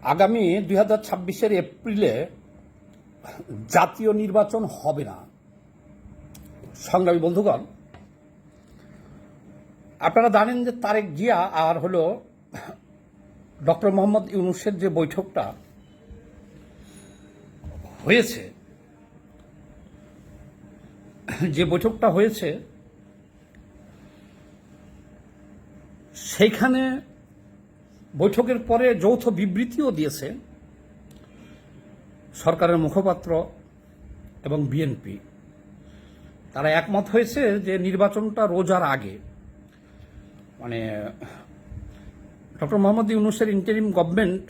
আগামী 2026-এর এপ্রিলে জাতীয় নির্বাচন হবে না। সংগ্রামী বন্ধুগণ, আপনারা জানেন যে তারেক জিয়া আর হলো ডক্টর মোহাম্মদ ইউনূসের যে বৈঠকটা হয়েছে, সেইখানে বৈঠকের পরে যৌথ বিবৃতিও দিয়েছে সরকারের মুখপাত্র এবং বিএনপি। তারা একমত হয়েছে যে নির্বাচনটা রোজার আগে, মানে ডক্টর মোহাম্মদ ইউনূসের ইন্টারিম গভর্নমেন্ট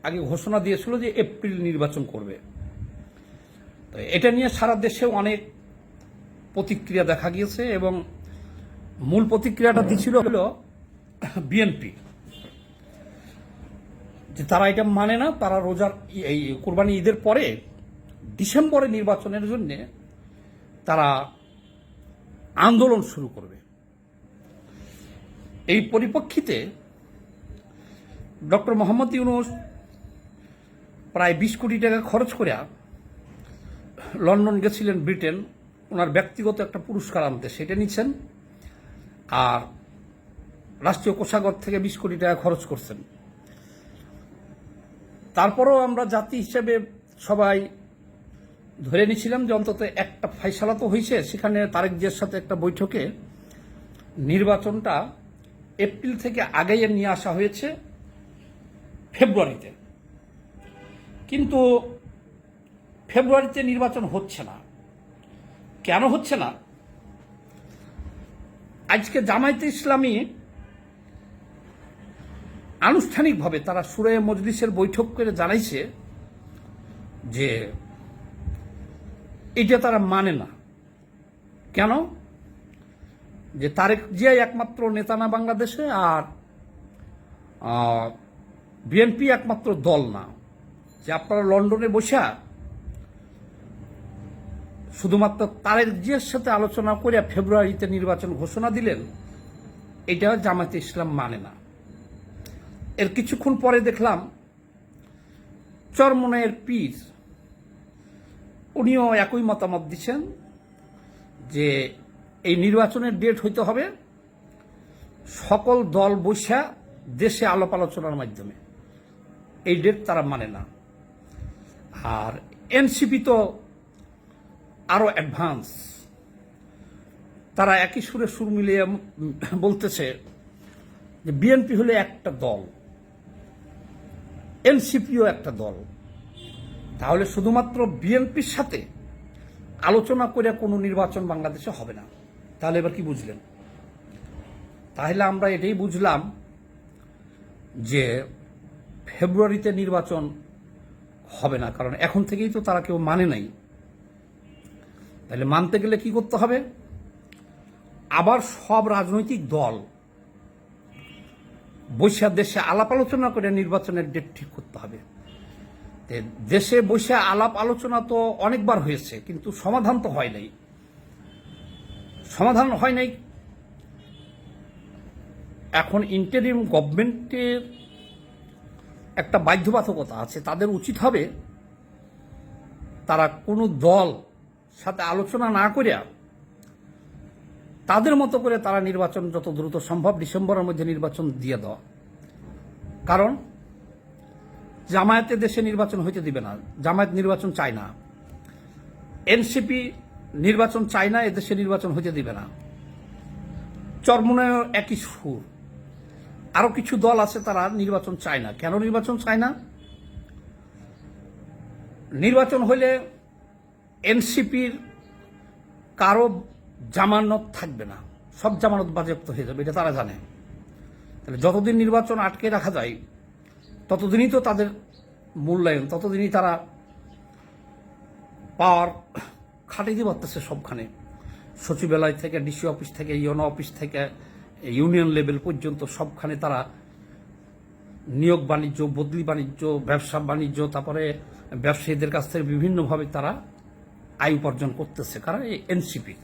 আগে ঘোষণা দিয়েছিল যে এপ্রিল নির্বাচন করবে। তো এটা নিয়ে সারা দেশে অনেক প্রতিক্রিয়া দেখা গিয়েছে এবং মূল প্রতিক্রিয়াটা দিছিল হলো বিএনপি, যে তারা এটা মানে না। তারা রোজার এই কোরবানি ঈদের পরে ডিসেম্বরে নির্বাচনের জন্য তারা আন্দোলন শুরু করবে। এই পরিপ্রেক্ষিতে ডক্টর মোহাম্মদ ইউনূস প্রায় 20 কোটি টাকা খরচ করে লন্ডন গেছিলেন, ব্রিটেন, ওনার ব্যক্তিগত একটা পুরস্কার আনতে, সেটা নিচ্ছেন। আর রাষ্ট্রীয় কোষাগার থেকে 20 কোটি টাকা খরচ করছেন। তারপরও আমরা জাতি হিসেবে সবাই ধরে নিয়েছিলাম যে অন্তত একটা ফাইসালা তো হয়েছে। সেখানে তারেক জিয়ার সাথে একটা বৈঠকে নির্বাচনটা এপ্রিল থেকে আগেই নিয়ে আসা হয়েছে ফেব্রুয়ারিতে, কিন্তু ফেব্রুয়ারিতে নির্বাচন হচ্ছে না। কেন হচ্ছে না? আজকে জামায়াতে ইসলামী আনুষ্ঠানিকভাবে তারা শুরে মজলিসের বৈঠক করে জানাইছে যে এটা তারা মানে না। কেন? যে তারেক জিয়াই একমাত্র নেতা না বাংলাদেশে, আর বিএনপি একমাত্র দল না যে আপনারা লন্ডনে বসে শুধুমাত্র তারেক জিয়ার সাথে আলোচনা করে ফেব্রুয়ারিতে নির্বাচন ঘোষণা দিলেন। এটা জামায়াতে ইসলাম মানে না। এর কিছুক্ষণ পরে দেখলাম চরমনাইয়ের পীর উনিও একই মতামত দিচ্ছেন যে এই নির্বাচনের ডেট হইতে হবে সকল দল বৈশা দেশে আলাপ আলোচনার মাধ্যমে। এই ডেট তারা মানে না। আর এনসিপি তো আরো অ্যাডভান্স, তারা একই সুরে সুর মিলিয়ে বলতেছে যে বিএনপি হলে একটা দল, এনসিপিও একটা দল, তাহলে শুধুমাত্র বিএনপির সাথে আলোচনা করে কোনো নির্বাচন বাংলাদেশে হবে না। তাহলে এবার কি বুঝলেন? তাহলে আমরা এটাই বুঝলাম যে ফেব্রুয়ারিতে নির্বাচন হবে না, কারণ এখন থেকেই তো তারা কেউ মানে নাই। তাহলে মানতে গেলে কি করতে হবে? আবার সব রাজনৈতিক দল বসে দেশে আলাপ আলোচনা করে নির্বাচনের ডেট ঠিক করতে হবে। দেশে বসে আলাপ আলোচনা তো অনেকবার হয়েছে, কিন্তু সমাধান তো হয় নাই। এখন ইন্টারিম গভর্নমেন্টের একটা বাধ্যবাধকতা আছে। তাদের উচিত হবে তারা কোনো দল সাথে আলোচনা না করে তাদের মতো করে তারা নির্বাচন যত দ্রুত সম্ভব ডিসেম্বরের মধ্যে নির্বাচন দিয়ে দেওয়া। কারণ জামায়াতে দেশে নির্বাচন হইতে দিবে না, জামায়াত নির্বাচন চায় না, এনসিপি নির্বাচন চায় না, এদেশে নির্বাচন হইতে দিবে না। চরমনায়ও একই সুর। আরো কিছু দল আছে তারা নির্বাচন চায় না। কেন নির্বাচন চায় না? নির্বাচন হইলে এনসিপির কারো জামানত থাকবে না, সব জামানত বাজেয়াপ্ত হয়ে যাবে, এটা তারা জানে। তাহলে যতদিন নির্বাচন আটকে রাখা যায় ততদিনই তো তাদের মূল্যায়ন, ততদিনই তারা পাওয়ার খাটিয়ে পারতেছে সবখানে, সচিবালয় থেকে, ডিসি অফিস থেকে, ইউনো অফিস থেকে, ইউনিয়ন লেভেল পর্যন্ত সবখানে তারা নিয়োগ বাণিজ্য, বদলি বাণিজ্য, ব্যবসা বাণিজ্য, তারপরে ব্যবসায়ীদের কাছ থেকে বিভিন্নভাবে তারা আয় উপার্জন করতেছে। কারণ এই এনসিপি,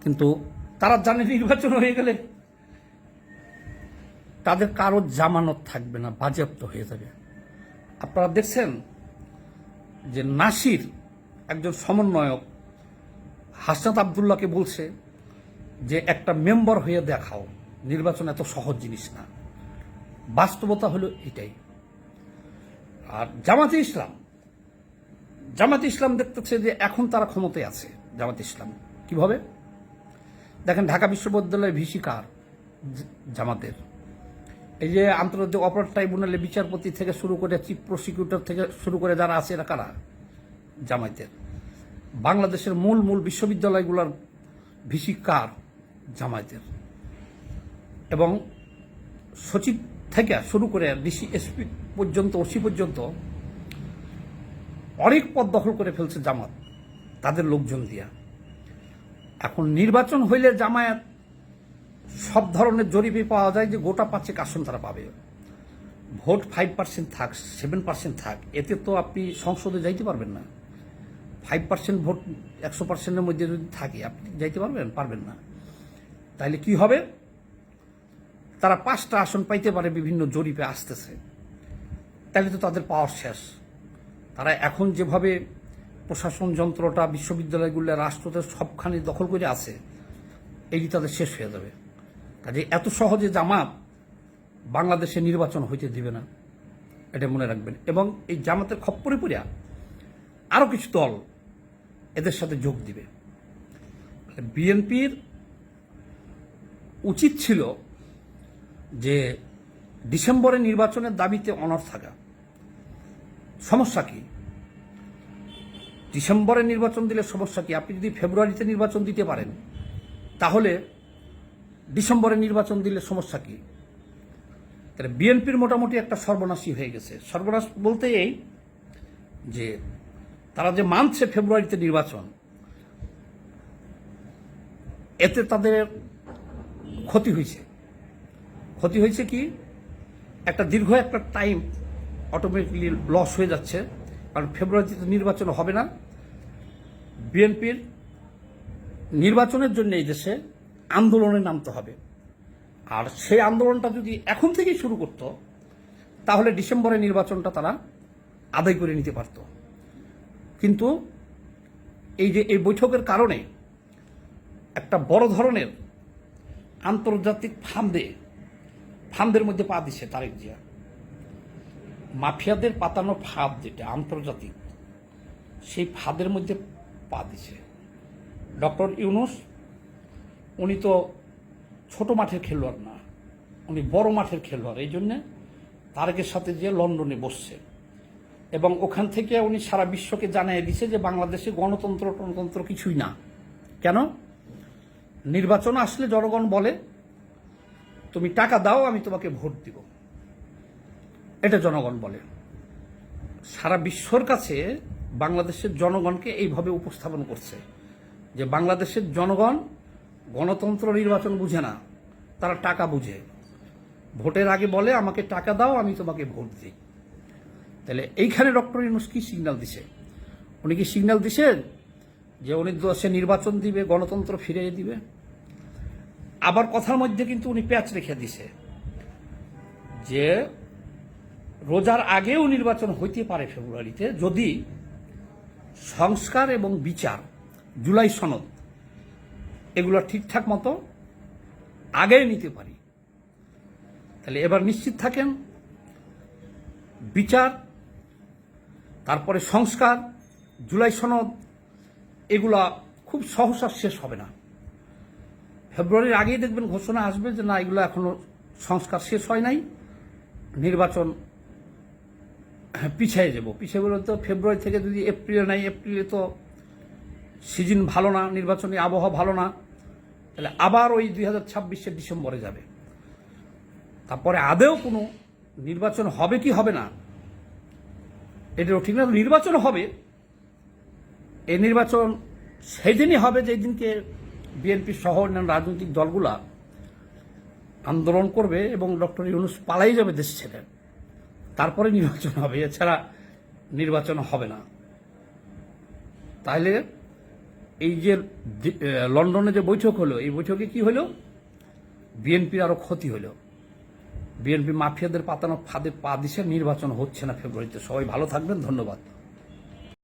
কিন্তু তারা জানে নির্বাচন হয়ে গেলে তাদের কারো জামানত থাকবে না, বাজেয়াপ্ত হয়ে যাবে। আপনারা দেখছেন যে নাসির একজন সমন্বয়ক হাসনাত আবদুল্লাহকে বলছে যে একটা মেম্বার হয়ে দেখাও, নির্বাচন এত সহজ জিনিস না। বাস্তবতা হলো এটাই। আর জামাতে ইসলাম দেখতেছে যে এখন তারা ক্ষমতায় আছে। জামাতে ইসলাম কিভাবে দেখেন, ঢাকা বিশ্ববিদ্যালয়ের ভিসি কার? জামাতের। এই যে আন্তর্জাতিক অপরাধ ট্রাইব্যুনালে বিচারপতি থেকে শুরু করে চিফ প্রসিকিউটর থেকে শুরু করে যারা আছে এরা কারা? জামায়াতের। বাংলাদেশের মূল বিশ্ববিদ্যালয়গুলোর ভিসি কার? জামায়াতের। এবং সচিব থেকে শুরু করে ডিসি এসপি পর্যন্ত, ওসি পর্যন্ত অনেক পদ দখল করে ফেলছে জামাত তাদের লোকজন দিয়া। এখন নির্বাচন হইলে জামায়াত সব ধরনের জরিপে পাওয়া যায় যে গোটা 5 আসন তারা পাবে। ভোট 5% থাক, 7% থাক, এতে তো আপনি সংসদে যাইতে পারবেন না। 5% ভোট 100%-এর মধ্যে যদি থাকে আপনি যাইতে পারবেন না। তাহলে কি হবে? তারা 5টা আসন পাইতে পারে, বিভিন্ন জরিপে আসতেছে। তাহলে তো তাদের পাওয়ার শেষ। তারা এখন যেভাবে প্রশাসন যন্ত্রটা, বিশ্ববিদ্যালয়গুলো, রাষ্ট্রতে সবখানে দখল করে আছে, এটি তাদের শেষ হয়ে যাবে। কাজে এত সহজে জামাত বাংলাদেশে নির্বাচন হইতে দিবে না, এটা মনে রাখবেন। এবং এই জামাতের খপ্পরে পড়িয়া আরও কিছু দল এদের সাথে যোগ দিবে। বিএনপির উচিত ছিল যে ডিসেম্বরে নির্বাচনের দাবিতে অনড় থাকা। সমস্যা কি? ডিসেম্বরে নির্বাচন দিলে সমস্যা কি? আপনি যদি ফেব্রুয়ারিতে নির্বাচন দিতে পারেন তাহলে ডিসেম্বরে নির্বাচন দিলে সমস্যা কি? তাহলে বিএনপির মোটামুটি একটা সর্বনাশী হয়ে গেছে। সর্বনাশ বলতে এই যে তারা যে মানছে ফেব্রুয়ারিতে নির্বাচন, এতে তাদের ক্ষতি হয়েছে কি? একটা দীর্ঘ একটা টাইম অটোমেটিকলি লস হয়ে যাচ্ছে। কারণ ফেব্রুয়ারিতে নির্বাচন হবে না। বিএনপির নির্বাচনের জন্য এই দেশে আন্দোলনে নামতে হবে। আর সেই আন্দোলনটা যদি এখন থেকেই শুরু করত তাহলে ডিসেম্বরে নির্বাচনটা তারা আদায় করে নিতে পারত। কিন্তু এই বৈঠকের কারণে একটা বড় ধরনের আন্তর্জাতিক ফান্দের মধ্যে পা দিছে তারেক জিয়া। মাফিয়াদের পাতানো ফাঁদ যেটা আন্তর্জাতিক, সেই ফাঁদের মধ্যে পা দিছে ডক্টর ইউনূস। উনি তো ছোট মাঠের খেলোয়াড় না, উনি বড় মাঠের খেলোয়াড়। এই জন্যে তারেকের সাথে যে লন্ডনে বসছে এবং ওখান থেকে উনি সারা বিশ্বকে জানিয়ে দিছে যে বাংলাদেশে গণতন্ত্র কিছুই না। কেন? নির্বাচন আসলে জনগণ বলে তুমি টাকা দাও, আমি তোমাকে ভোট দিব, এটা জনগণ বলে। সারা বিশ্বর কাছে বাংলাদেশের জনগণকে এইভাবে উপস্থাপন করছে যে বাংলাদেশের জনগণ গণতন্ত্র নির্বাচন বুঝে না, তারা টাকা বুঝে। ভোটের আগে বলে আমাকে টাকা দাও, আমি তোমাকে ভোট দিই। তাহলে এইখানে ডক্টর ইউনূস কি সিগন্যাল দিছে? উনি কি সিগন্যাল দিছেন যে উনি দেশে নির্বাচন দিবে, গণতন্ত্র ফিরিয়ে দিবে? আবার কথার মধ্যে কিন্তু উনি প্যাচ রেখে দিছে যে রোজার আগেও নির্বাচন হইতে পারে ফেব্রুয়ারিতে, যদি সংস্কার এবং বিচার, জুলাই সনদ, এগুলো ঠিকঠাক মতো আগে নিতে পারি। তাহলে এবার নিশ্চিত থাকেন বিচার, তারপরে সংস্কার, জুলাই সনদ, এগুলা খুব সহসা শেষ হবে না। ফেব্রুয়ারির আগেই দেখবেন ঘোষণা আসবে যে না, এগুলো এখনো সংস্কার শেষ হয় নাই, নির্বাচন পিছিয়ে যাব। পিছিয়ে গেলে তো ফেব্রুয়ারি থেকে যদি এপ্রিলে নাই, এপ্রিলে তো সিজন ভালো না, নির্বাচনী আবহাওয়া ভালো না, তাহলে আবার ওই 2026-এর ডিসেম্বরে যাবে। তারপরে আদেও কোনো নির্বাচন হবে কি হবে না এটাও ঠিক না। নির্বাচন হবে, এই নির্বাচন সেই দিনই হবে যেই দিনকে বিএনপি সহ অন্যান্য রাজনৈতিক দলগুলা আন্দোলন করবে এবং ডক্টর ইউনূস পালাই যাবে দেশ ছেড়ে, তারপরে নির্বাচন হবে। এছাড়া নির্বাচন হবে না। তাহলে এই যে লন্ডনে যে বৈঠক হলো, এই বৈঠকে কি হলো? বিএনপির আরো ক্ষতি হলো। বিএনপি মাফিয়াদের পাতানো ফাঁদে পা দিছে, নির্বাচন হচ্ছে না ফেব্রুয়ারিতে। সবাই ভালো থাকবেন, ধন্যবাদ।